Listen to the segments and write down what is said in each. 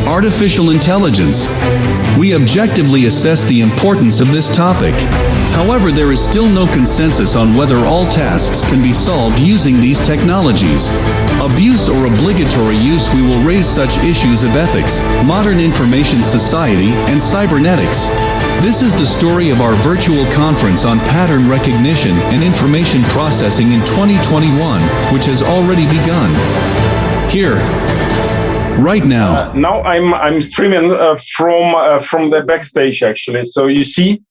artificial intelligence. We objectively assess the importance of this topic. However, there is still no consensus on whether all tasks can be solved using these technologies. Abuse or obligatory use. We will raise such issues of ethics, modern information society, and cybernetics. This is the story of our virtual conference on pattern recognition and information processing in 2021, which has already begun. Here, right now. Now I'm streaming from the backstage actually. So you see,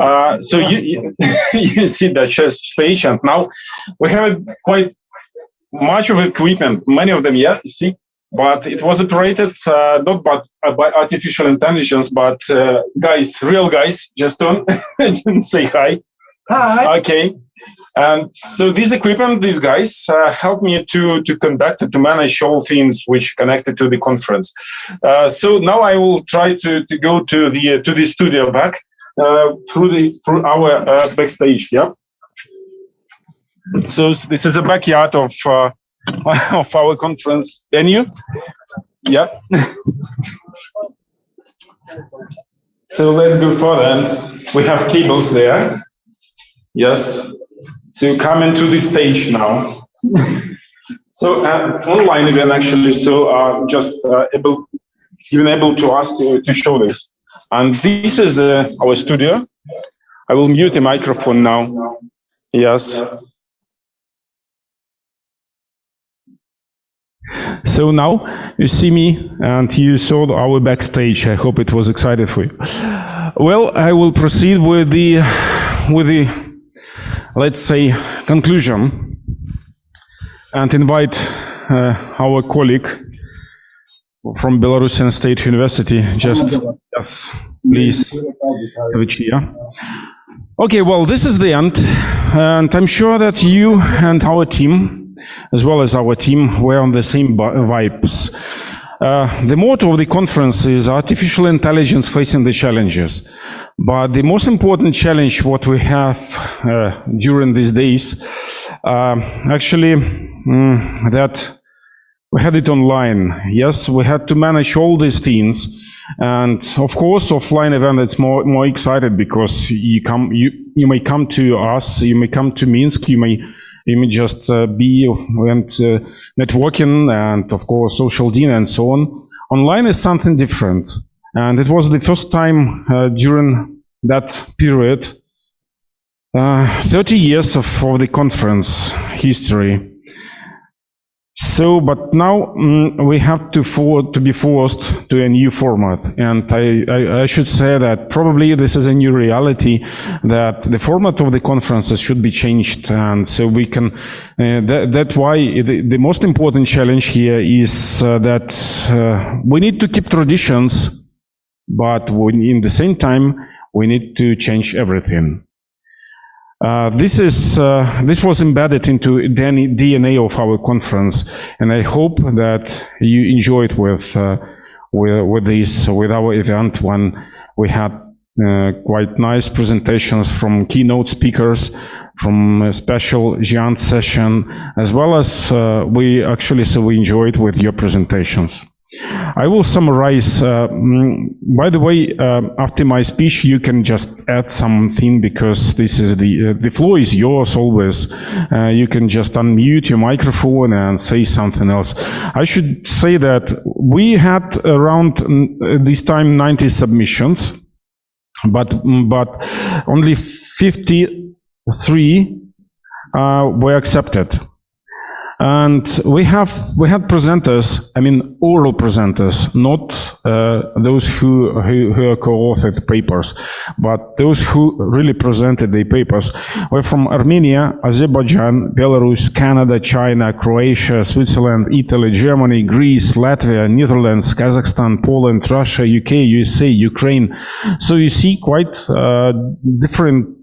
you see the stage, and now we have quite much of equipment. Many of them, yeah, you see. But it was operated not by artificial intelligence, but guys, real guys. Just don't say hi. Hi. Okay. And so this equipment, these guys help me to conduct and to manage all things which connected to the conference. So now I will try to go to the studio back through our backstage. Yeah. So this is a backyard of our conference venue. Yeah. So let's go further, and we have cables there. Yes. So you come into the stage now. So online event actually. So just even able to ask to show this. And this is our studio. I will mute the microphone now. Yes. So now you see me and you saw our backstage. I hope it was exciting for you. Well, I will proceed with the let's say conclusion and invite our colleague from Belarusian State University. Just yes, please have a chair. Okay, well, this is the end, and I'm sure that you and our team, as well as our team, were on the same vibes. The motto of the conference is artificial intelligence facing the challenges. But the most important challenge what we have during these days, actually, that we had it online. Yes, we had to manage all these things. And of course, offline event, it's more excited because you may come to us, you may come to Minsk, you may just be networking and of course social dinner and so on. Online is something different. And it was the first time during that period, 30 years of the conference history. So, but now we have to be forced to a new format. And I should say that probably this is a new reality, that the format of the conferences should be changed. And so we can, that's why the most important challenge here is that we need to keep traditions, but in the same time, we need to change everything. This was embedded into the DNA of our conference, and I hope that you enjoyed with our event when we had quite nice presentations from keynote speakers, from a special Giant session, as well as we enjoyed with your presentations. I will summarize. By the way, after my speech, you can just add something because this is the floor is yours always. You can just unmute your microphone and say something else. I should say that we had around this time 90 submissions, but only 53 were accepted. And we had presenters, I mean oral presenters, not those who co-authored papers, but those who really presented the papers were from Armenia, Azerbaijan, Belarus, Canada, China, Croatia, Switzerland, Italy, Germany, Greece, Latvia, Netherlands, Kazakhstan, Poland, Russia, UK, USA, Ukraine. So you see quite different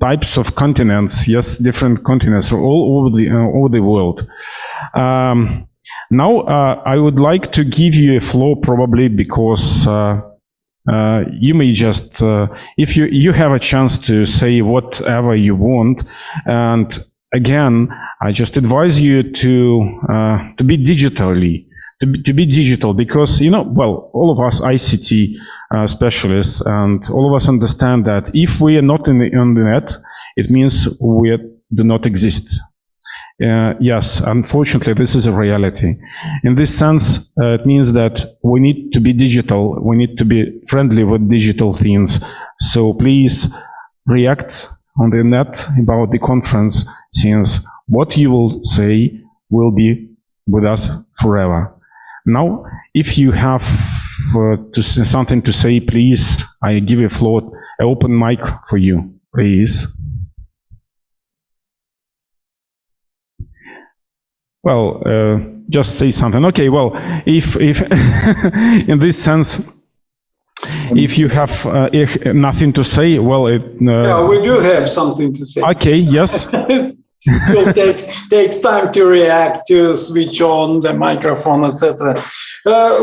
types of continents, yes, different continents all over the world. Now, I would like to give you a floor probably because you may just, if you have a chance to say whatever you want. And again, I just advise you to be digitally, to be digital, because, well, all of us ICT specialists, and all of us understand that if we are not on the net, it means we do not exist. Yes, unfortunately, this is a reality. In this sense, it means that we need to be digital. We need to be friendly with digital things. So please react on the net about the conference, since what you will say will be with us forever. Now, if you have something to say, please, I give a floor, an open mic for you, please. Well, just say something. Okay, well, if in this sense, if you have nothing to say, well, yeah, we do have something to say. Okay, yes. Still takes time to react, to switch on the microphone, etc.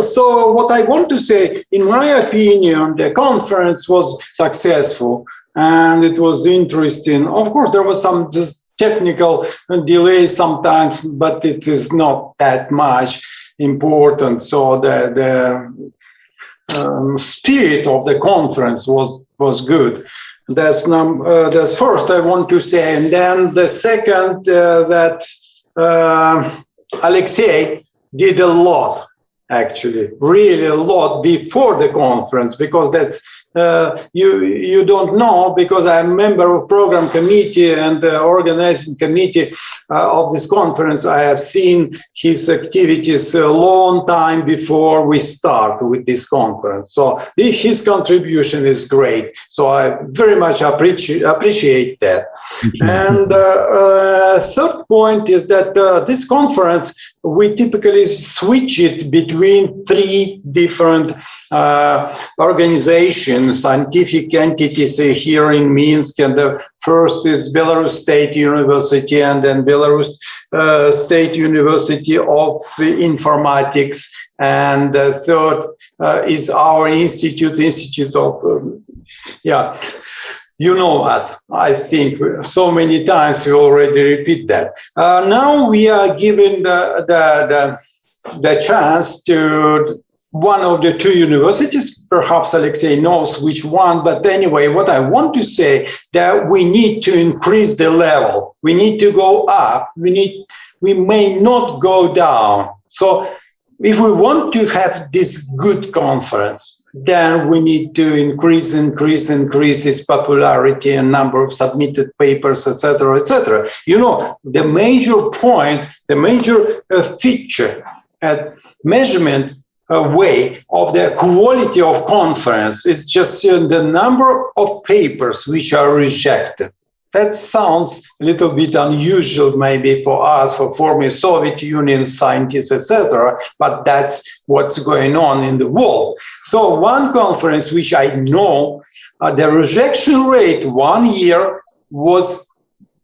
So what I want to say, in my opinion, the conference was successful and it was interesting. Of course, there was some just technical delays sometimes, but it is not that much important. So the spirit of the conference was good. That's first I want to say, and then the second that Alexei did a lot, actually, really a lot before the conference, because that's you don't know, because I'm a member of program committee and the organizing committee of this conference. I have seen his activities a long time before we start with this conference. So his contribution is great. So I very much appreciate that. And third point is that this conference, we typically switch it between three different organizations, scientific entities here in Minsk, and the first is Belarus State University, and then Belarus State University of Informatics, and the third is our Institute of, yeah, you know us, I think, so many times we already repeat that. Now we are given the chance to one of the two universities. Perhaps Alexei knows which one, but anyway, what I want to say, that we need to increase the level. We need to go up. We may not go down. So if we want to have this good conference, then we need to increase its popularity and number of submitted papers, etc., etc. You know, the major point, the major feature at measurement way of the quality of conference is just the number of papers which are rejected. That sounds a little bit unusual maybe for us, for former Soviet Union scientists, etc., but that's what's going on in the world. So one conference which I know, the rejection rate 1 year was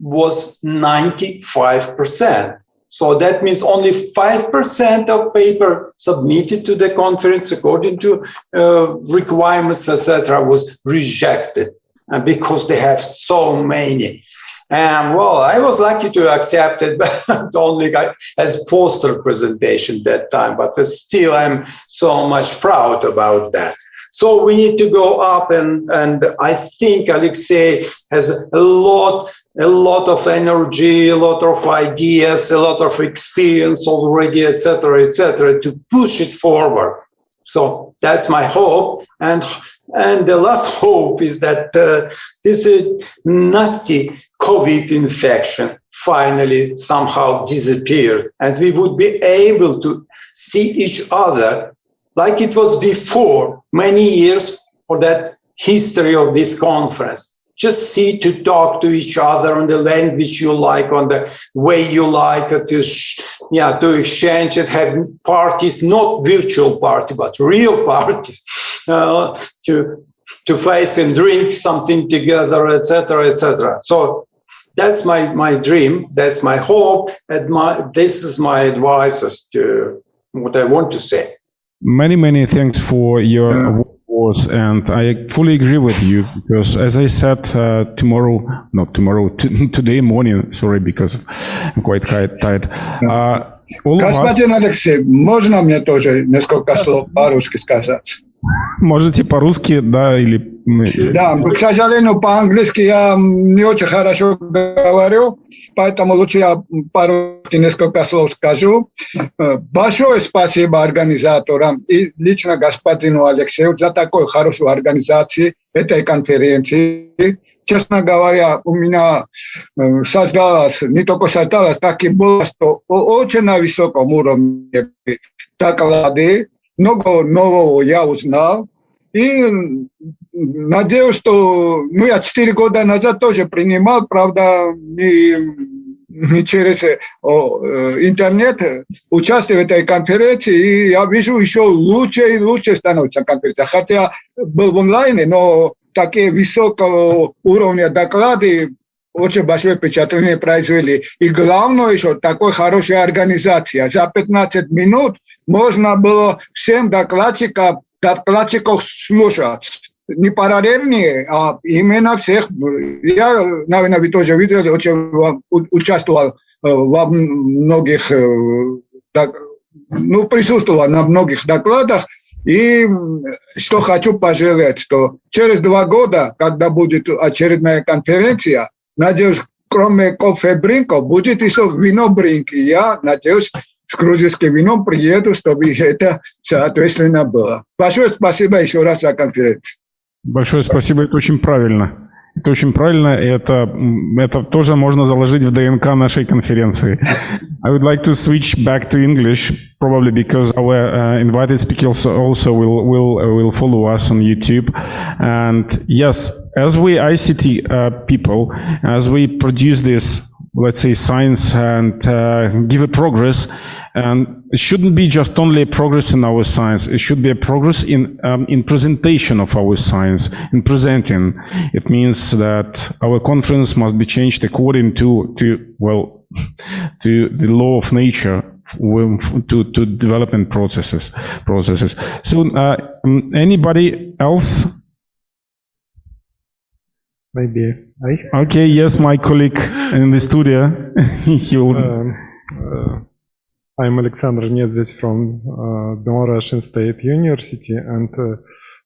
95%. So that means only 5% of paper submitted to the conference according to requirements, etc., was rejected, because they have so many. And well, I was lucky to accept it, but only as poster presentation that time. But still, I'm so much proud about that. So we need to go up, and I think Alexei has a lot of energy, a lot of ideas, a lot of experience already, etc., to push it forward. So that's my hope. And the last hope is that this nasty COVID infection finally somehow disappeared, and we would be able to see each other like it was before, many years for that history of this conference. Just to talk to each other on the language you like, on the way you like, to exchange and have parties, not virtual party, but real parties, to face and drink something together, etc., etc. So that's my dream, that's my hope, and this is my advice as to what I want to say. Many thanks for your words, and I fully agree with you, because as I said, today morning, sorry, because I'm quite tired. all of us. Господин Алексей, можно мне тоже несколько слов по-русски сказать? Можете по-русски, да, или... Да, к сожалению, по-английски я не очень хорошо говорю, поэтому лучше я по-русски несколько слов скажу. Большое спасибо организаторам и лично господину Алексею за такую хорошую организацию этой конференции. Честно говоря, у меня создалось, не только создалось, так и было, что очень на высоком уровне доклады. Много нового я узнал. И надеюсь, что... я 4 года назад тоже принимал, правда, не через интернет участвую в этой конференции. И я вижу, еще лучше и лучше становится конференция. Хотя был в онлайне, но такие высокого уровня доклады очень большое впечатление произвели. И главное еще, такой хорошая организация. За 15 минут можно было всем докладчиков слушать. Не параллельнее, а именно всех. Я, наверное, вы тоже видели, очень участвовал во многих, присутствовал на многих докладах. И что хочу пожелать, что через 2 года, когда будет очередная конференция, надеюсь, кроме кофе-бринков, будет еще вино-бринки. Я надеюсь, с грузинским вином приеду, чтобы это соответственно было. Большое спасибо еще раз за конференцию. Большое спасибо, это очень правильно. Это очень правильно, и это тоже можно заложить в ДНК нашей конференции. I would like to switch back to English, probably because our invited speakers also will follow us on YouTube. And yes, as we ICT people, as we produce this, let's say, science and give a progress, and it shouldn't be just only a progress in our science. It should be a progress in presentation of our science, in presenting. It means that our conference must be changed according to the law of nature, to development processes. So, anybody else? Maybe I. Okay, yes, my colleague in the studio. He will... I'm Alexander Nedzvets from Belarusian State University, and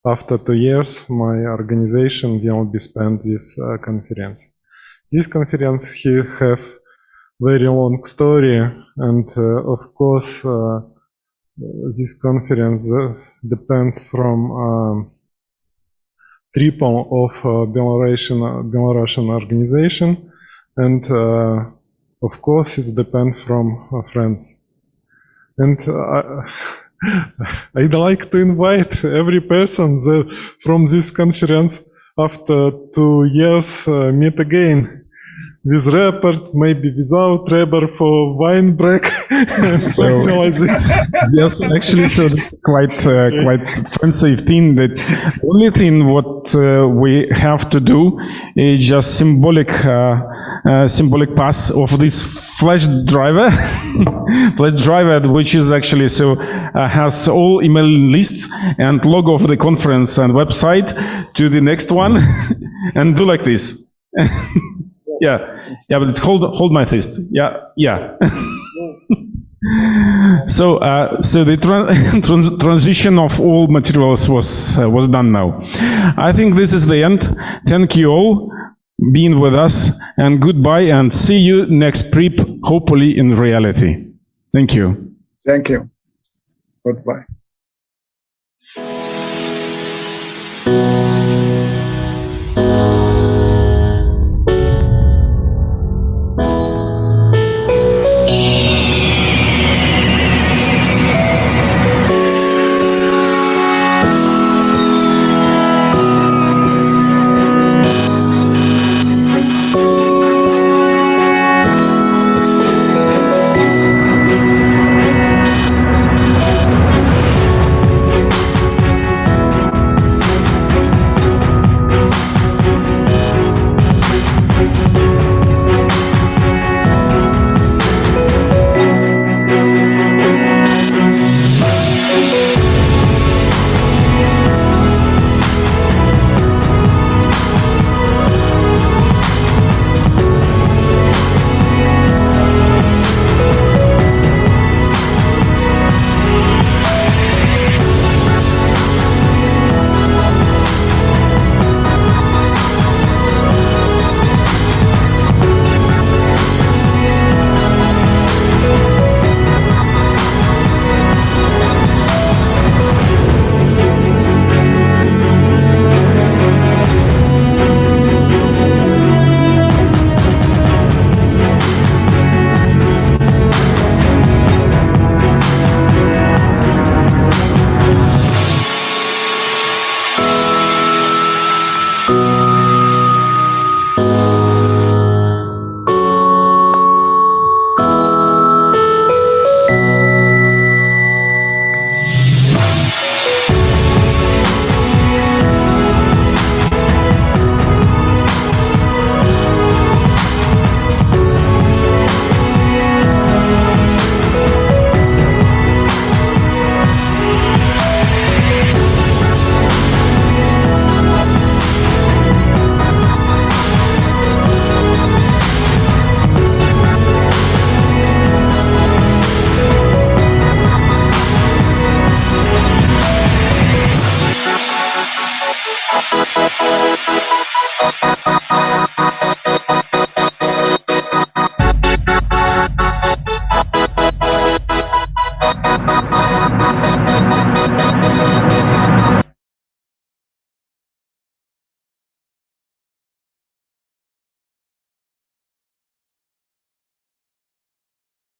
after 2 years, my organization will be spent this conference. This conference have very long story, and of course, this conference depends from triple of Belarusian organization, and of course, it depends from friends. And I'd like to invite every person from this conference after 2 years meet again with report, maybe without report for wine break, something like this. Yes, actually, so quite fancy thing. That only thing what we have to do is just symbolic pass of this flash driver, which is actually has all email lists and logo of the conference and website to the next one, and do like this. Yeah, but hold my fist. Yeah. So the transition of all materials was done now. I think this is the end. Thank you all being with us, and goodbye, and see you next PRIP, hopefully in reality. Thank you. Thank you. Goodbye.